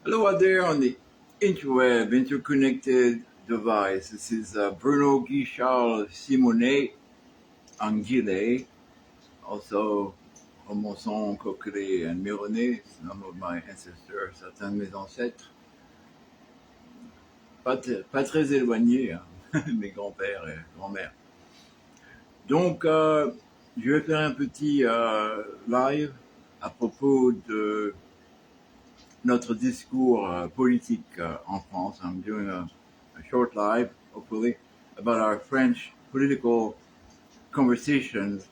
Hello out there on the interweb, interconnected device. This is Bruno Guy Charles Simonet Anguille, also Homonson, Coquelet, and Mironet, some of my ancestors, certains de mes ancêtres. Pas très éloignés, hein, mes grands-pères et grand-mères. Donc, je vais faire un petit live à propos de notre discours politique en France. I'm doing a short live, hopefully, about our French political conversations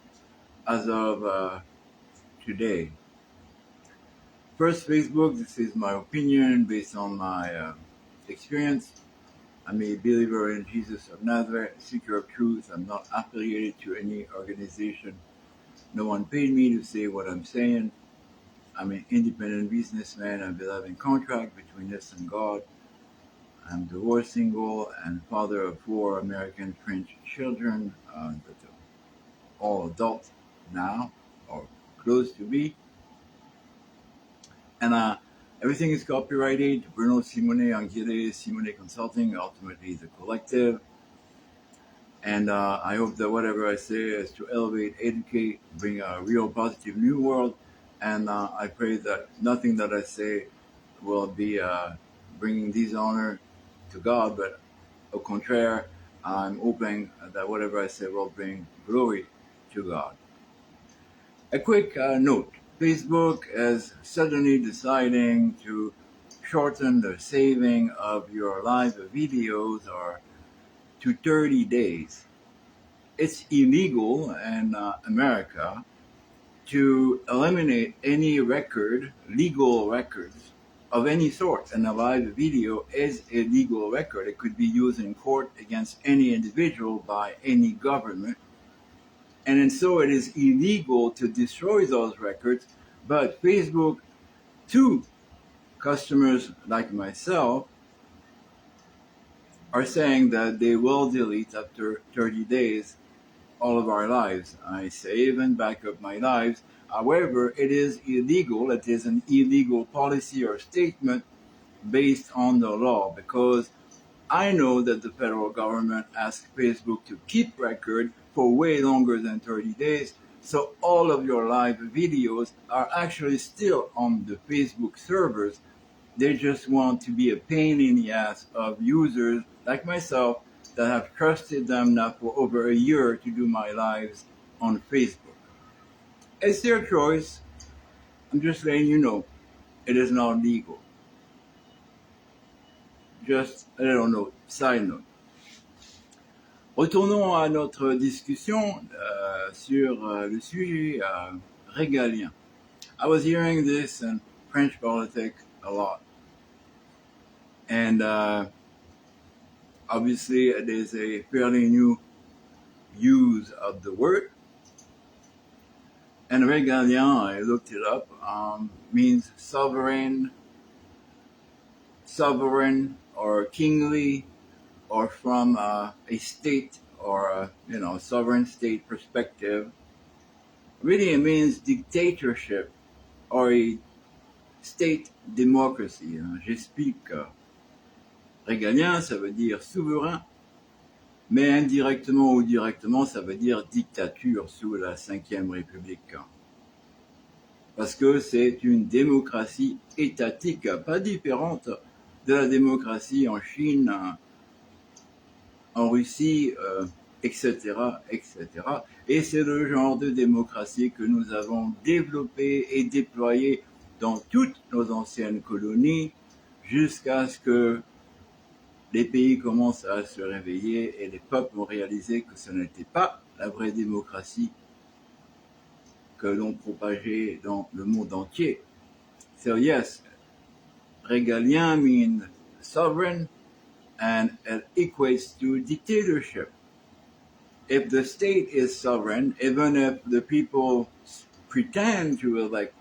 as of today. First, Facebook, this is my opinion based on my experience. I'm a believer in Jesus of Nazareth, seeker of truth. I'm not affiliated to any organization. No one paid me to say what I'm saying. I'm an independent businessman. I believe in contract between us and God. I'm divorced, single, and father of 4 American French children that are all adults now, or close to be. And everything is copyrighted. Bruno Simonet Anguille, Simonet Consulting, ultimately the collective. And I hope that whatever I say is to elevate, educate, bring a real positive new world. And I pray that nothing that I say will be bringing dishonor to God, but au contraire, I'm hoping that whatever I say will bring glory to God. A quick note. Facebook is suddenly deciding to shorten the saving of your live videos or to 30 days. It's illegal in America to eliminate any record, legal records of any sort, and a live video is a legal record. It could be used in court against any individual by any government. And so it is illegal to destroy those records, but Facebook, to customers like myself, are saying that they will delete after 30 days all of our lives. I save and back up my lives. However, it is illegal. It is an illegal policy or statement based on the law, because I know that the federal government asked Facebook to keep record for way longer than 30 days. So all of your live videos are actually still on the Facebook servers. They just want to be a pain in the ass of users like myself that have trusted them now for over a year to do my lives on Facebook. It's their choice. I'm just letting you know it is not legal. Just a little note, side note. Retournons à notre discussion sur le sujet régalien. I was hearing this in French politics a lot. And obviously there's a fairly new use of the word. And régalien, I looked it up, means sovereign or kingly, or from a state or sovereign state perspective. Really, it means dictatorship or a state democracy. J'explique. Régalien, ça veut dire souverain, mais indirectement ou directement, ça veut dire dictature sous la Ve République. Parce que c'est une démocratie étatique, pas différente de la démocratie en Chine, en Russie, etc., etc. Et c'est le genre de démocratie que nous avons développé et déployé dans toutes nos anciennes colonies jusqu'à ce que les pays commencent à se réveiller et les peuples ont réalisé que ce n'était pas la vraie démocratie que l'on propageait dans le monde entier. So yes, régalien means sovereign, and it equates to dictatorship. If the state is sovereign, even if the people pretend to elect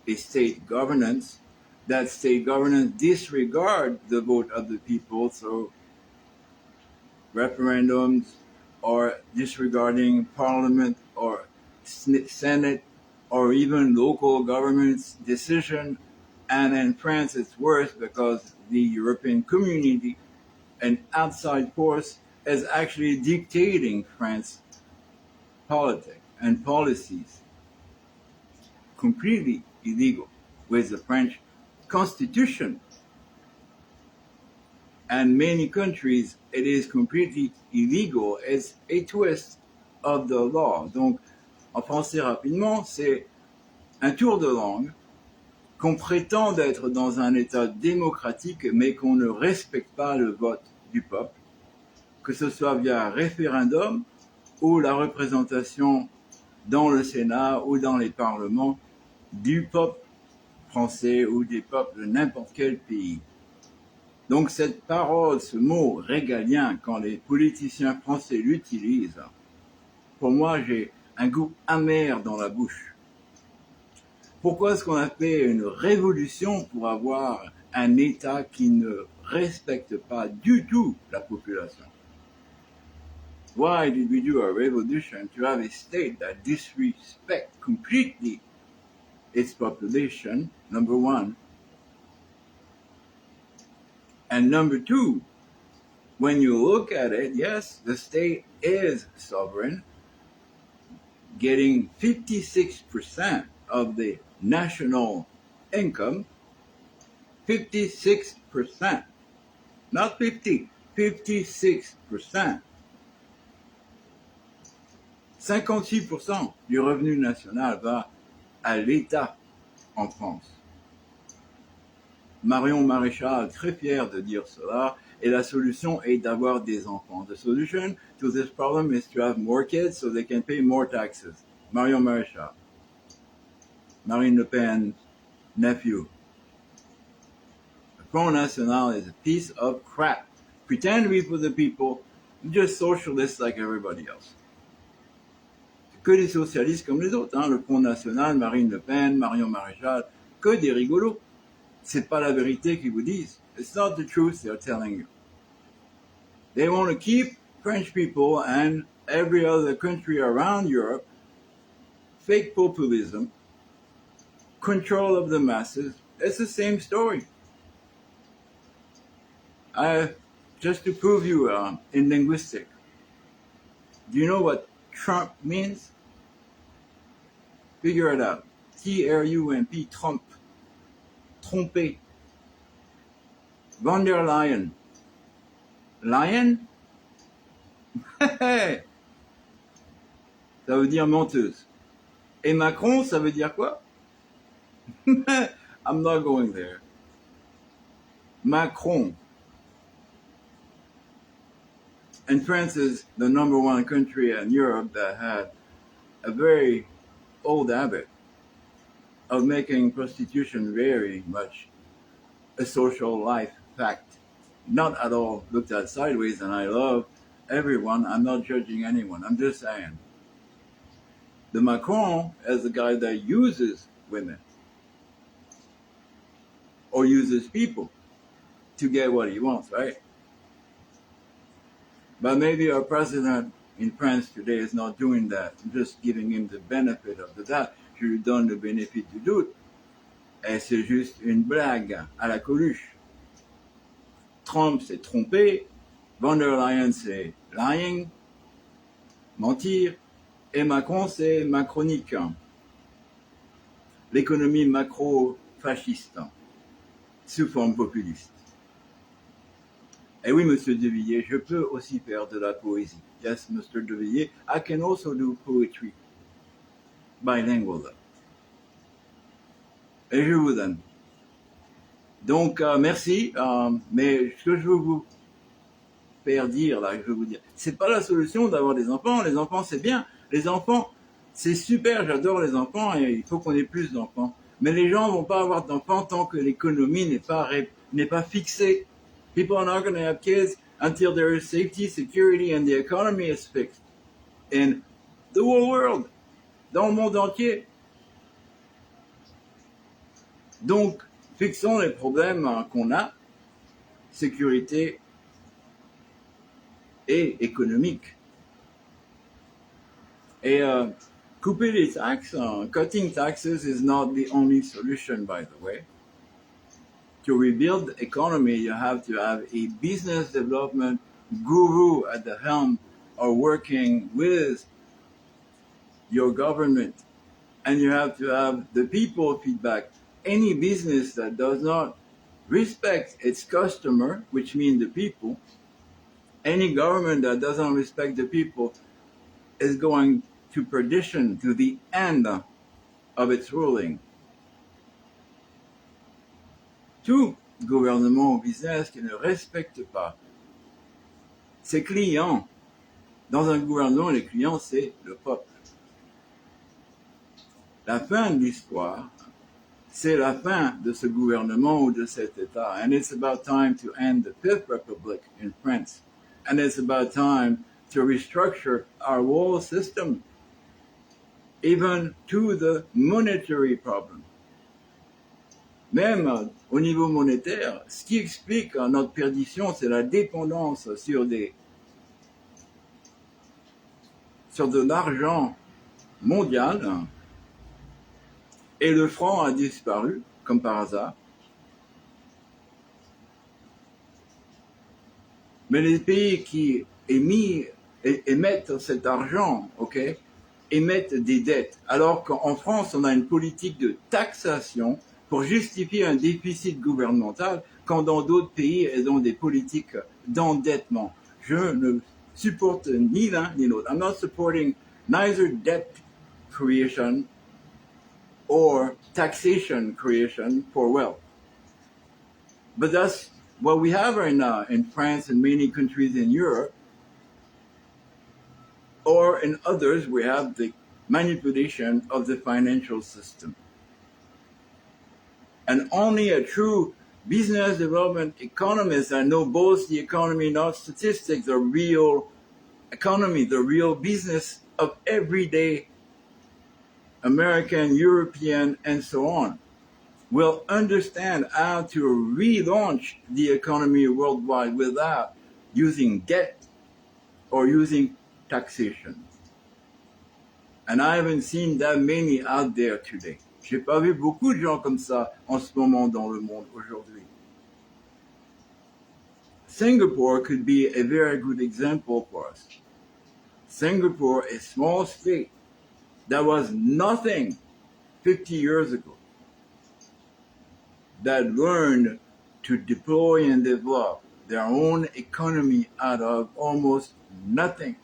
a state governance, that state governance disregard the vote of the people, so referendums or disregarding parliament or senate or even local government's decision And in France, it's worse because the European community, an outside force, is actually dictating France's politics and policies, completely illegal with the French Constitution. And many countries, it is completely illegal. It's a twist of the law. Donc, en français rapidement, c'est un tour de langue qu'on prétend d'être dans un État démocratique, mais qu'on ne respecte pas le vote du peuple, que ce soit via référendum ou la représentation dans le Sénat ou dans les parlements du peuple français ou des peuples de n'importe quel pays. Donc cette parole, ce mot régalien, quand les politiciens français l'utilisent, pour moi j'ai un goût amer dans la bouche. Pourquoi est-ce qu'on a fait une révolution pour avoir un État qui ne respecte pas du tout la population? Why did we do a revolution to have a state that disrespects completely its population, number one? And number two, when you look at it, yes, the state is sovereign, getting 56% of the national income, 56%, not 50, 56%. 56% du revenu national va à l'État en France. Marion Maréchal, très fière de dire cela, et la solution est d'avoir des enfants. The solution to this problem is to have more kids so they can pay more taxes. Marion Maréchal. Marine Le Pen, nephew. The Front National is a piece of crap. Pretend to be for the people, just socialists like everybody else. Que des socialistes comme les autres, hein. Le Front National, Marine Le Pen, Marion Maréchal, que des rigolos. C'est pas la vérité qu'ils vous disent. It's not the truth they're telling you. They want to keep French people and every other country around Europe, fake populism, control of the masses. It's the same story. Just to prove you in linguistics, do you know what Trump means? Figure it out. T-R-U-M-P, Trump. Tromper. Von der Leyen. Lion? Ça veut dire menteuse. Et Macron, ça veut dire quoi? I'm not going there. Macron. And France is the number one country in Europe that had a very old habit of making prostitution very much a social life fact. Not at all looked at sideways, and I love everyone. I'm not judging anyone. I'm just saying. The Macron is the guy that uses women or uses people to get what he wants, right? But maybe our president in France today is not doing that. I'm just giving him the benefit of the doubt. Je lui donne le bénéfice du doute. Et c'est juste une blague à la Coluche. Trump, c'est tromper. Von der Leyen, c'est lying, mentir. Et Macron, c'est macronique. L'économie macro-fasciste, sous forme populiste. Et oui, Monsieur De Villiers, je peux aussi faire de la poésie. Yes, Mr. De Villiers, I can also do poetry. Bilingual. Et je vous donne. Donc, merci. Mais ce que je veux vous faire dire, là, je veux vous dire, c'est pas la solution d'avoir des enfants. Les enfants, c'est bien. Les enfants, c'est super. J'adore les enfants et il faut qu'on ait plus d'enfants. Mais les gens vont pas avoir d'enfants tant que l'économie n'est pas fixée. People are not going to have kids until there is safety, security, and the economy is fixed. In the whole world. Dans le monde entier. Donc, fixons les problèmes qu'on a, sécurité et économique. Et couper les taxes, cutting taxes is not the only solution, by the way. to rebuild the economy, you have to have a business development guru at the helm or working with your government. And you have to have the people feedback. Any business that does not respect its customer, which means the people, any government that doesn't respect the people is going to perdition, to the end of its ruling. Tout gouvernement ou business qui ne respecte pas ses clients, dans un gouvernement, les clients, c'est le peuple. La fin de l'histoire, c'est la fin de ce gouvernement ou de cet État. And it's about time to end the Fifth Republic in France. And it's about time to restructure our whole system, even to the monetary problem. Même au niveau monétaire, ce qui explique notre perdition, c'est la dépendance sur de l'argent mondial. Et le franc a disparu, comme par hasard. Mais les pays qui émettent cet argent, okay, émettent des dettes. Alors qu'en France, on a une politique de taxation pour justifier un déficit gouvernemental, quand dans d'autres pays, elles ont des politiques d'endettement. Je ne supporte ni l'un ni l'autre. I'm not supporting neither debt creation or taxation creation for wealth. But that's what we have right now in France and many countries in Europe, or in others, we have the manipulation of the financial system. And only a true business development economist that know both the economy, not statistics, the real economy, the real business of everyday American, European, and so on, will understand how to relaunch the economy worldwide without using debt or using taxation. And I haven't seen that many out there today. J'ai pas vu beaucoup de gens comme ça en ce moment dans le monde aujourd'hui. Singapore could be a very good example for us. Singapore, a small state that was nothing 50 years ago, that learned to deploy and develop their own economy out of almost nothing.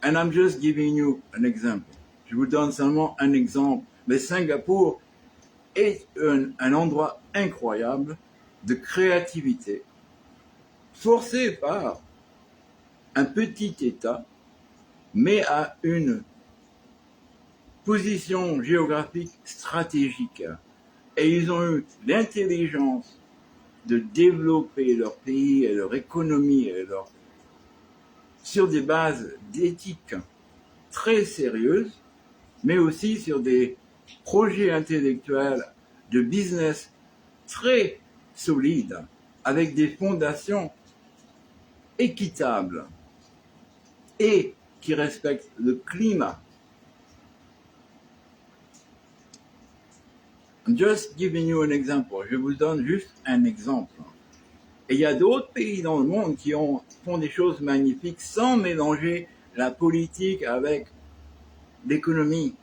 And I'm just giving you an example. Je vous donne seulement un exemple. Mais Singapour est un endroit incroyable de créativité, forcé par un petit État, mais à une position géographique stratégique. Et ils ont eu l'intelligence de développer leur pays et leur économie et sur des bases d'éthique très sérieuses, mais aussi sur des projets intellectuels de business très solides, avec des fondations équitables et qui respectent le climat. I'm just giving you an example. Je vous donne juste un exemple. Et il y a d'autres pays dans le monde qui font des choses magnifiques sans mélanger la politique avec l'économie.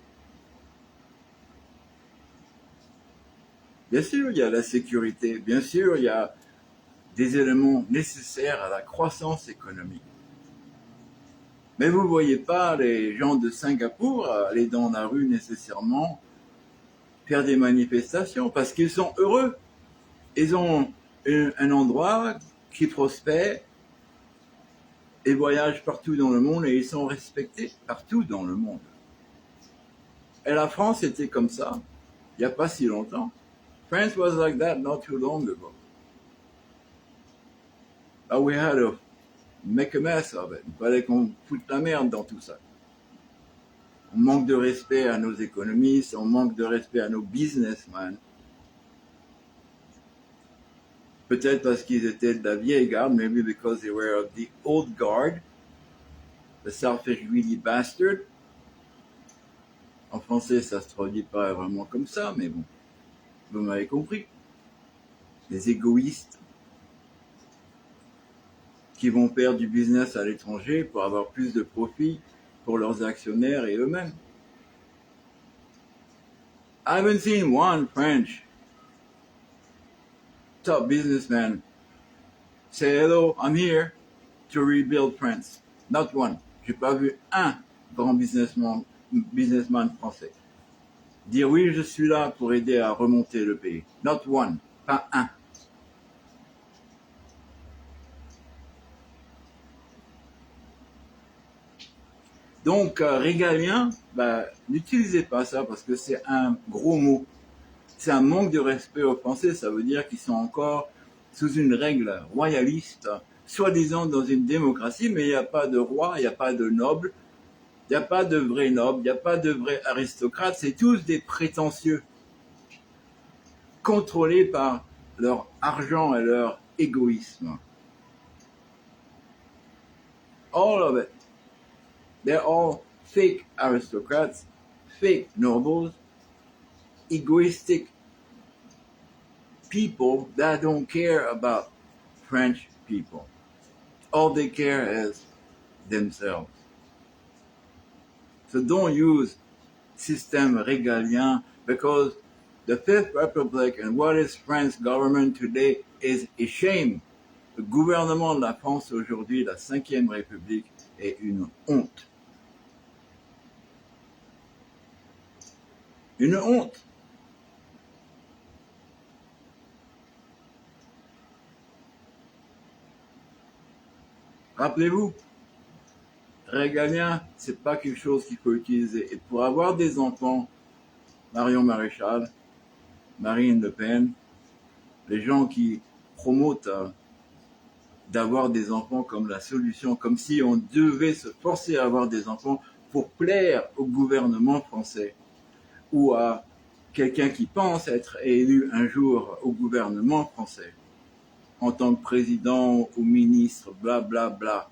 Bien sûr, il y a la sécurité. Bien sûr, il y a des éléments nécessaires à la croissance économique. Mais vous ne voyez pas les gens de Singapour aller dans la rue nécessairement faire des manifestations parce qu'ils sont heureux. Ils ont un endroit qui prospère et voyagent partout dans le monde et ils sont respectés partout dans le monde. Et la France était comme ça il n'y a pas si longtemps. France was like that not too long ago. But we had to make a mess of it. Il fallait qu'on foute la merde dans tout ça. On manque de respect à nos économistes, on manque de respect à nos businessmen. Peut-être parce qu'ils étaient de la vieille garde, maybe because they were of the old guard, the selfish, greedy bastard. En français, ça se traduit pas vraiment comme ça, mais bon. Vous m'avez compris. Les égoïstes qui vont faire du business à l'étranger pour avoir plus de profit pour leurs actionnaires et eux-mêmes. I haven't seen one French top businessman say, hello, I'm here to rebuild France. Not one. J'ai pas vu un grand businessman français dire oui, je suis là pour aider à remonter le pays. Not one. Pas un. Donc, régalien, n'utilisez pas ça parce que c'est un gros mot. C'est un manque de respect aux Français. Ça veut dire qu'ils sont encore sous une règle royaliste, soi-disant dans une démocratie, mais il n'y a pas de roi, il n'y a pas de noble, il n'y a pas de vrais nobles, il n'y a pas de vrais aristocrates. C'est tous des prétentieux, contrôlés par leur argent et leur égoïsme. All of it. They're all fake aristocrats, fake nobles, egoistic people that don't care about French people. All they care is themselves. So don't use system régalien because the Fifth Republic and what is French government today is a shame. Le gouvernement de la France aujourd'hui, la Cinquième République, est une honte. Une honte. Rappelez-vous, régalien, c'est pas quelque chose qu'il faut utiliser. Et pour avoir des enfants, Marion Maréchal, Marine Le Pen, les gens qui promotent d'avoir des enfants comme la solution, comme si on devait se forcer à avoir des enfants pour plaire au gouvernement français ou à quelqu'un qui pense être élu un jour au gouvernement français en tant que président ou ministre, bla bla bla.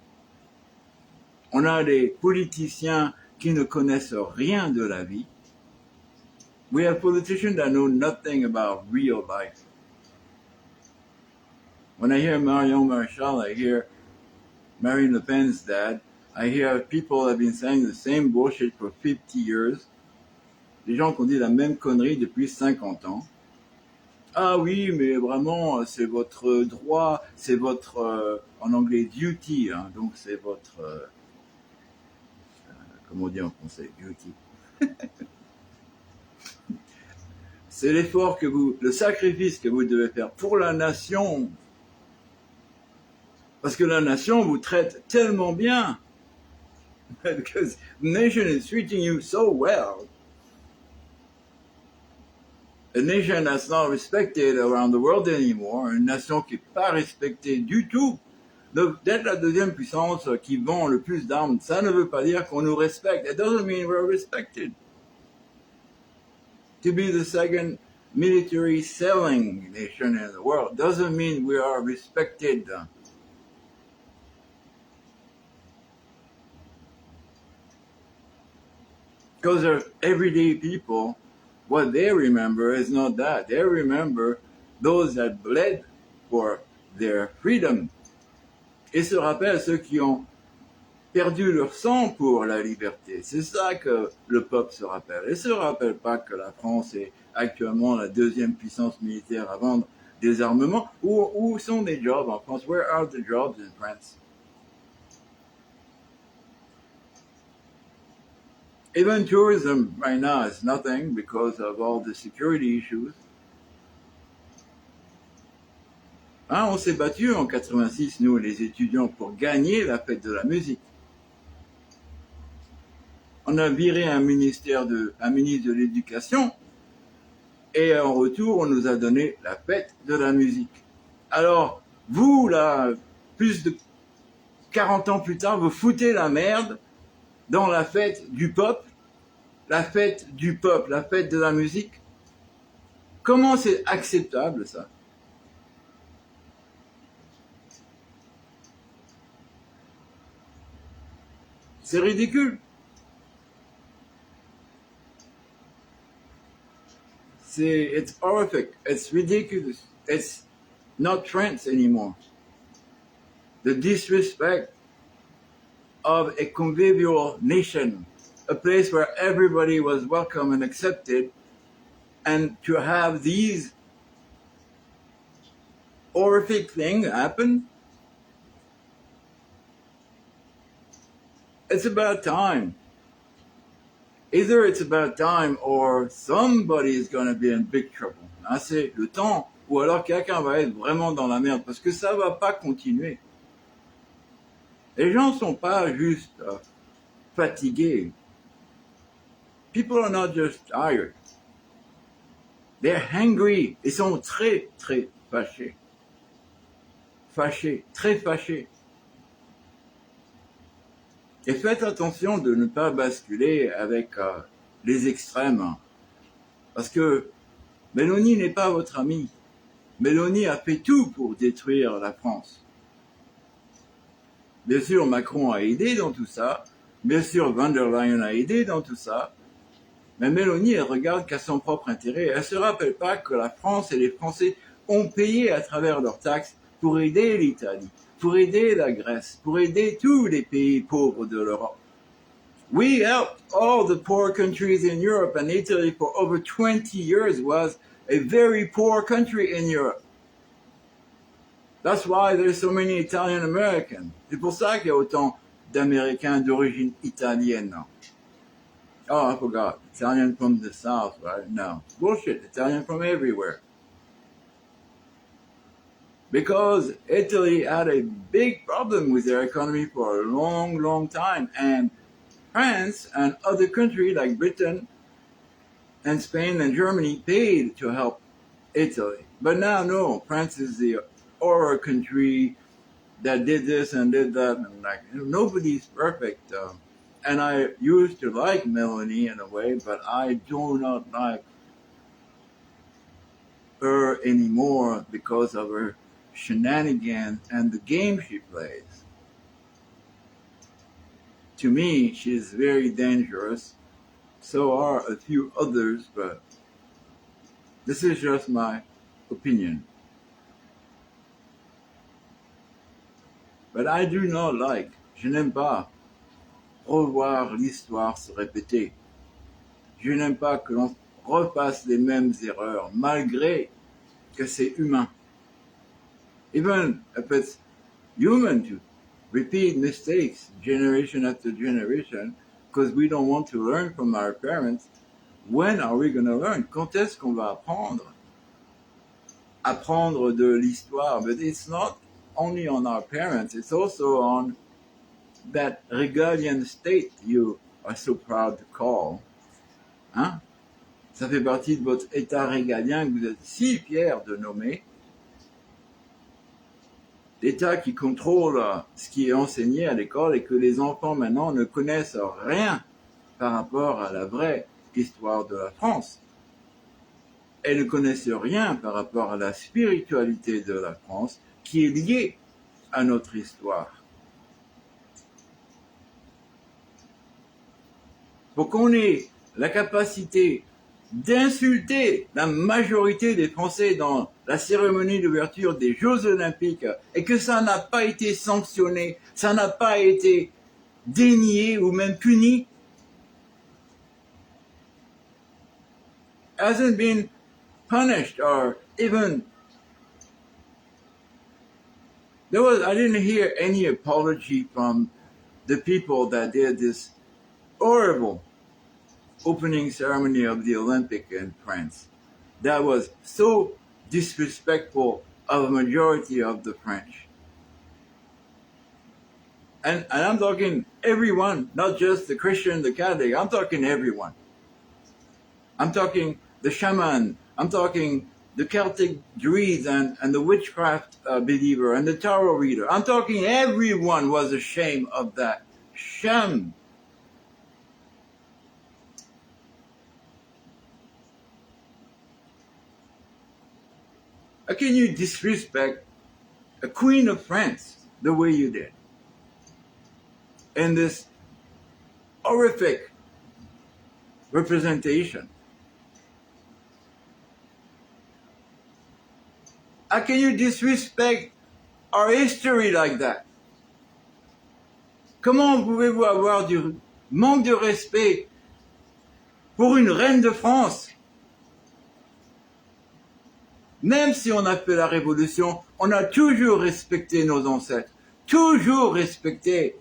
On a des politiciens qui ne connaissent rien de la vie. We have politicians that know nothing about real life. When I hear Marion Maréchal, I hear Marine Le Pen's dad, I hear people have been saying the same bullshit for 50 years. Les gens qui ont dit la même connerie depuis 50 ans. Ah oui, mais vraiment, c'est votre droit, c'est votre, en anglais, duty, hein, donc c'est votre, comment on dit en français, duty. C'est l'effort que vous, le sacrifice que vous devez faire pour la nation. Parce que la nation vous traite tellement bien. Because the nation is treating you so well. A nation that's not respected around the world anymore, une nation qui n'est pas respectée du tout. D'être la deuxième puissance qui vend le plus d'armes, ça ne veut pas dire qu'on nous respecte. It doesn't mean we're respected. To be the second military selling nation in the world doesn't mean we are respected. Because they're everyday people, what they remember is not that. They remember those that bled for their freedom. Et se rappellent ceux qui ont perdu leur sang pour la liberté. C'est ça que le peuple se rappelle. Et se rappelle pas que la France est actuellement la deuxième puissance militaire à vendre des armements. Où sont les jobs en France? Where are the jobs in France? Even tourism right now is nothing because of all the security issues. Hein, on s'est battu en 86, nous les étudiants, pour gagner la fête de la musique. On a viré un ministre de l'éducation et en retour, on nous a donné la fête de la musique. Alors, vous, là, plus de 40 ans plus tard, vous foutez la merde dans la fête du peuple, la fête du peuple, la fête de la musique. Comment c'est acceptable, ça? C'est ridicule. it's horrific. It's ridiculous. It's not France anymore. The disrespect of a convivial nation, a place where everybody was welcome and accepted, and to have these horrific things happen, it's about time. Either it's about time or somebody is going to be in big trouble. Hein, c'est le temps ou alors quelqu'un va être vraiment dans la merde parce que ça va pas continuer. Les gens sont pas juste fatigués. People are not just tired. They're hungry. Ils sont très, très fâchés. Fâchés, très fâchés. Et faites attention de ne pas basculer avec les extrêmes. Hein. Parce que Mélanie n'est pas votre amie. Mélanie a fait tout pour détruire la France. Bien sûr, Macron a aidé dans tout ça. Bien sûr, Van der Leyen a aidé dans tout ça. Mais Mélanie, elle regarde qu'à son propre intérêt. Elle ne se rappelle pas que la France et les Français ont payé à travers leurs taxes pour aider l'Italie, pour aider la Grèce, pour aider tous les pays pauvres de l'Europe. We helped all the poor countries in Europe, and Italy for over 20 years was a very poor country in Europe. That's why there's so many Italian Americans. C'est pour ça qu'il y a autant d'Américains d'origine italienne. Oh, I forgot. Italian from the South, right? No. Bullshit. Italian from everywhere. Because Italy had a big problem with their economy for a long, long time. And France and other countries like Britain and Spain and Germany paid to help Italy. But now, no. France is the horror country that did this and did that. And like, nobody's perfect. And I used to like Melanie in a way, but I do not like her anymore because of her shenanigans and the game she plays. To me, she's very dangerous. So are a few others, but this is just my opinion. But I do not like, je n'aime pas revoir l'histoire se répéter. Je n'aime pas que l'on refasse les mêmes erreurs, malgré que c'est humain. Even if it's human to repeat mistakes generation after generation, because we don't want to learn from our parents, when are we going to learn? Quand est-ce qu'on va apprendre? Apprendre de l'histoire, but it's not only on our parents, it's also on that Hegelian state you are so proud to call. Hein? Ça fait partie de votre état régalien que vous êtes si fiers de nommer. L'état qui contrôle ce qui est enseigné à l'école et que les enfants maintenant ne connaissent rien par rapport à la vraie histoire de la France. Elles ne connaissent rien par rapport à la spiritualité de la France qui est liée à notre histoire. Pour qu'on ait la capacité d'insulter la majorité des Français dans la cérémonie d'ouverture des Jeux Olympiques et que ça n'a pas été sanctionné, ça n'a pas été dénié ou même puni, hasn't been punished or even I didn't hear any apology from the people that did this horrible opening ceremony of the Olympic in France. That was so disrespectful of a majority of the French. And I'm talking everyone, not just the Christian, the Catholic, I'm talking everyone. I'm talking the shaman, I'm talking the Celtic druids and the witchcraft believer and the tarot reader. I'm talking everyone was ashamed of that sham. How can you disrespect a queen of France the way you did? In this horrific representation. How can you disrespect our history like that? Comment pouvez-vous avoir du manque de respect pour une reine de France? Même si on a fait la révolution, on a toujours respecté nos ancêtres. Toujours respecté.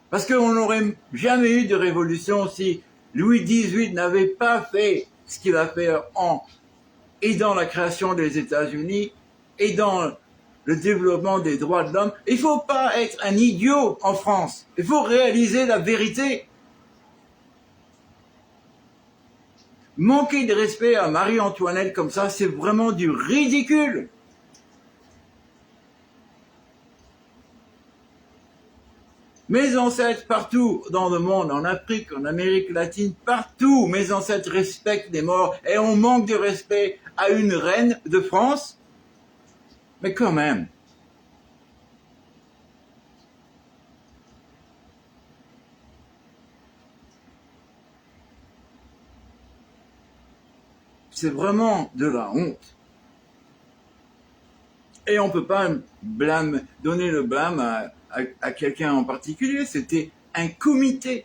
Parce qu'on n'aurait jamais eu de révolution si Louis XVIII n'avait pas fait ce qu'il a fait en aidant la création des États-Unis, aidant le développement des droits de l'homme. Il ne faut pas être un idiot en France. Il faut réaliser la vérité. Manquer de respect à Marie-Antoinette comme ça, c'est vraiment du ridicule. Mes ancêtres partout dans le monde, en Afrique, en Amérique latine, partout, mes ancêtres respectent les morts et on manque de respect à une reine de France. Mais quand même. C'est vraiment de la honte. Et on ne peut pas donner le blâme à quelqu'un en particulier. C'était un comité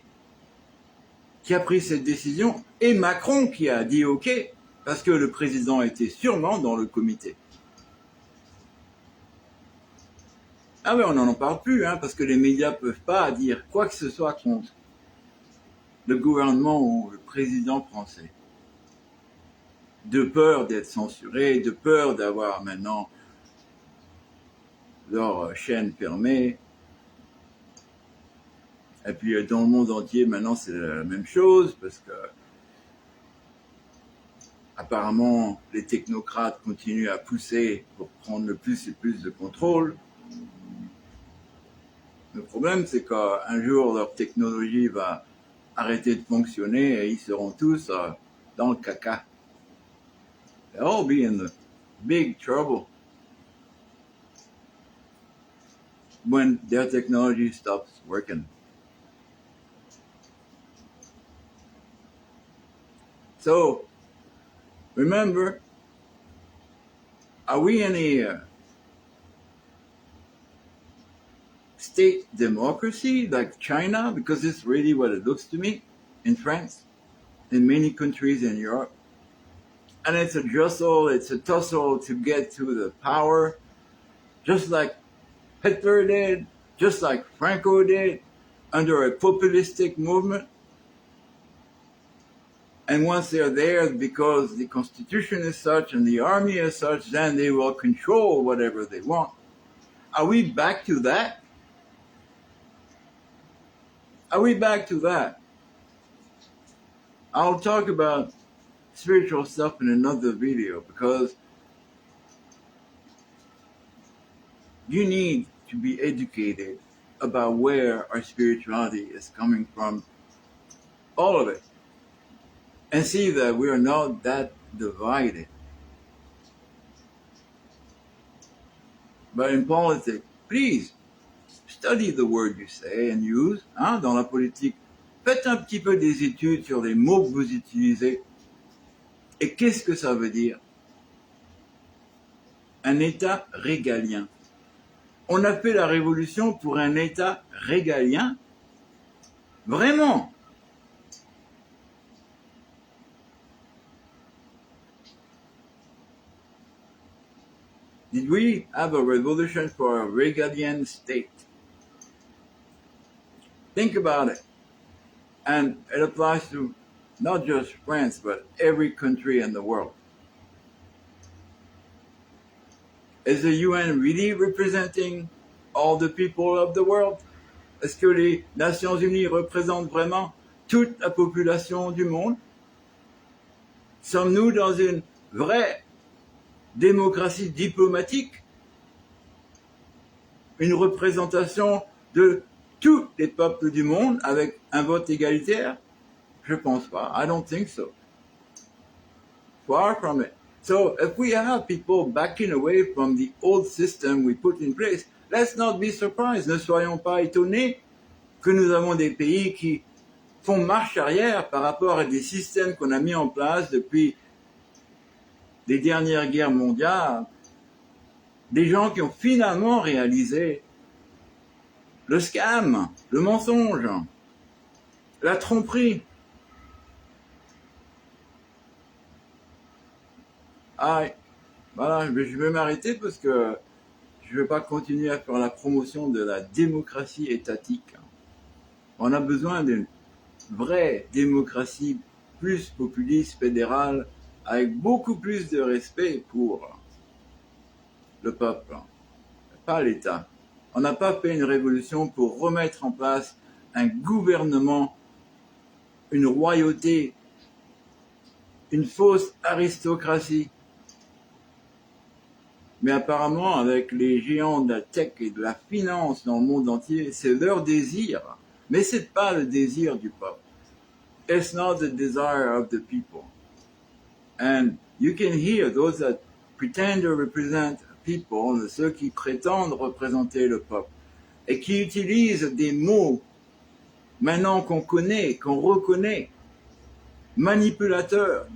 qui a pris cette décision et Macron qui a dit OK, parce que le président était sûrement dans le comité. Ah oui, on n'en parle plus, hein, parce que les médias ne peuvent pas dire quoi que ce soit contre le gouvernement ou le président français. De peur d'être censurés, de peur d'avoir maintenant leur chaîne fermée. Et puis dans le monde entier, maintenant, c'est la même chose, parce que apparemment, les technocrates continuent à pousser pour prendre le plus et plus de contrôle. Le problème, c'est qu'un jour, leur technologie va arrêter de fonctionner et ils seront tous dans le caca. They'll all be in the big trouble when their technology stops working. So, remember, are we in a state democracy like China? Because it's really what it looks to me in France, in many countries in Europe. And it's a jostle, it's a tussle to get to the power, just like Hitler did, just like Franco did, under a populistic movement. And once they're there, because the constitution is such and the army is such, then they will control whatever they want. Are we back to that? Are we back to that? I'll talk about spiritual stuff in another video, because you need to be educated about where our spirituality is coming from, all of it, and see that we are not that divided. But in politics, please study the word you say and use. Dans la politique, faites un petit peu des études sur les mots que vous utilisez. Et qu'est-ce que ça veut dire? Un État régalien. On a fait la révolution pour un État régalien? Vraiment? Did we have a revolution for a regalian state? Think about it. And it applies to not just France, but every country in the world. Is the UN really representing all the people of the world? Est-ce que les Nations Unies représentent vraiment toute la population du monde? Sommes-nous dans une vraie démocratie diplomatique? Une représentation de tous les peuples du monde avec un vote égalitaire? Je pense pas. I don't think so. Far from it. So if we have people backing away from the old system we put in place, let's not be surprised. Ne soyons pas étonnés que nous avons des pays qui font marche arrière par rapport à des systèmes qu'on a mis en place depuis les dernières guerres mondiales, Des gens qui ont finalement réalisé le scam, le mensonge, la tromperie. Ah, voilà, je vais m'arrêter parce que je ne vais pas continuer à faire la promotion de la démocratie étatique. On a besoin d'une vraie démocratie plus populiste, fédérale, avec beaucoup plus de respect pour le peuple, pas l'État. On n'a pas fait une révolution pour remettre en place un gouvernement, une royauté, une fausse aristocratie. Mais apparemment, avec les géants de la tech et de la finance dans le monde entier, c'est leur désir. Mais c'est pas le désir du peuple. It's not the desire of the people. And you can hear those that pretend to represent people, ceux qui prétendent représenter le peuple, et qui utilisent des mots maintenant qu'on connaît, qu'on reconnaît, manipulateurs,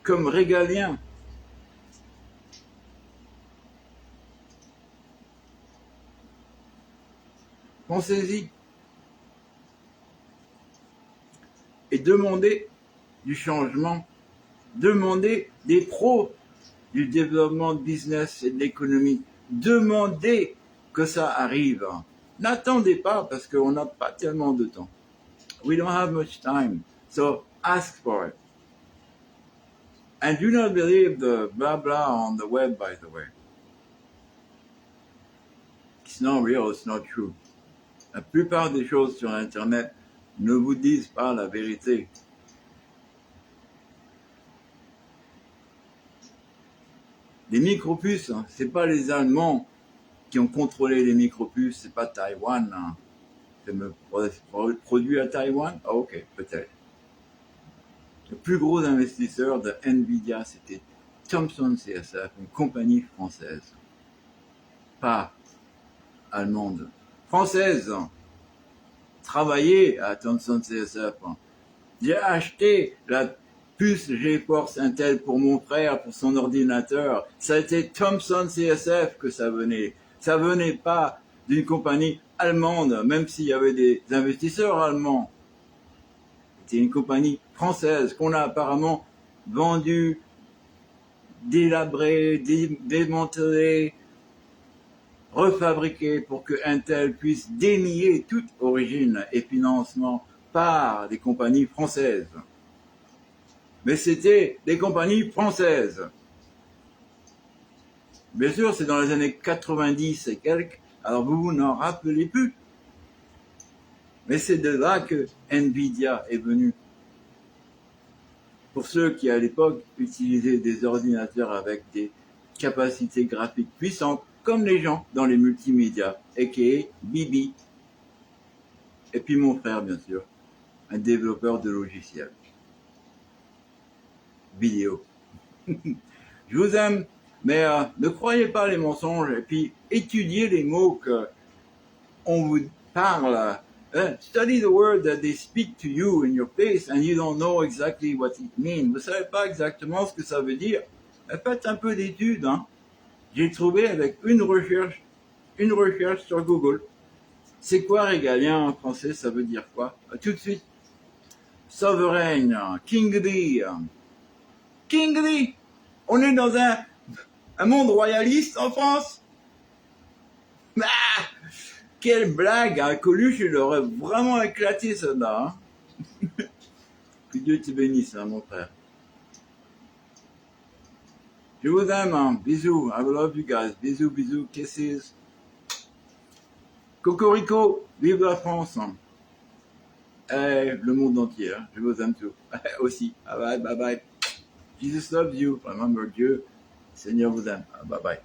comme régaliens. Pensez-y. Et demandez du changement, demandez des pros du développement de business et de l'économie, demandez que ça arrive. N'attendez pas parce qu'on n'a pas tellement de temps. We don't have much time, so ask for it. And do not believe the blah blah on the web, by the way. It's not real, it's not true. La plupart des choses sur Internet ne vous disent pas la vérité. Les micropuces, hein, c'est pas les Allemands qui ont contrôlé les micropuces, c'est pas Taïwan. Hein. C'est produit à Taïwan? Ah, ok, peut-être. Le plus gros investisseur de Nvidia, c'était Thomson CSF, une compagnie française. Pas allemande. Française. Travaillé à Thomson CSF. J'ai acheté la puce GeForce Intel pour mon frère, pour son ordinateur. Ça a été Thomson CSF que ça venait. Ça venait pas d'une compagnie allemande, même s'il y avait des investisseurs allemands. C'était une compagnie française qu'on a apparemment vendue, délabrée, démantelée, refabriquée pour que Intel puisse dénier toute origine et financement par des compagnies françaises. Mais c'était des compagnies françaises. Bien sûr, c'est dans les années 90 et quelques, alors vous n'en rappelez plus. Mais c'est de là que Nvidia est venu. Pour ceux qui, à l'époque, utilisaient des ordinateurs avec des capacités graphiques puissantes, comme les gens dans les multimédias, a.k.a. Bibi. Et puis mon frère, bien sûr, un développeur de logiciels. Vidéo. Je vous aime, mais ne croyez pas les mensonges et puis étudiez les mots qu'on vous parle. Study the word that they speak to you in your face and you don't know exactly what it means. Vous savez pas exactement ce que ça veut dire. Faites un peu d'études. Hein. J'ai trouvé avec une recherche sur Google. C'est quoi régalien en français? Ça veut dire quoi? Tout de suite. Sovereign, kingly. Kingly. On est dans un monde royaliste en France. Ah, quelle blague, hein. Coluche, il aurait vraiment éclaté ça là. Hein. Que Dieu te bénisse, hein, mon frère. Je vous aime, hein. Bisous, I love you guys. Bisous, bisous, kisses. Cocorico, vive la France. Hein. Et le monde entier, hein. Je vous aime tous. Aussi. Bye bye, bye bye. Jesus loves you. Remember, Dieu, Seigneur vous aime. Bye bye.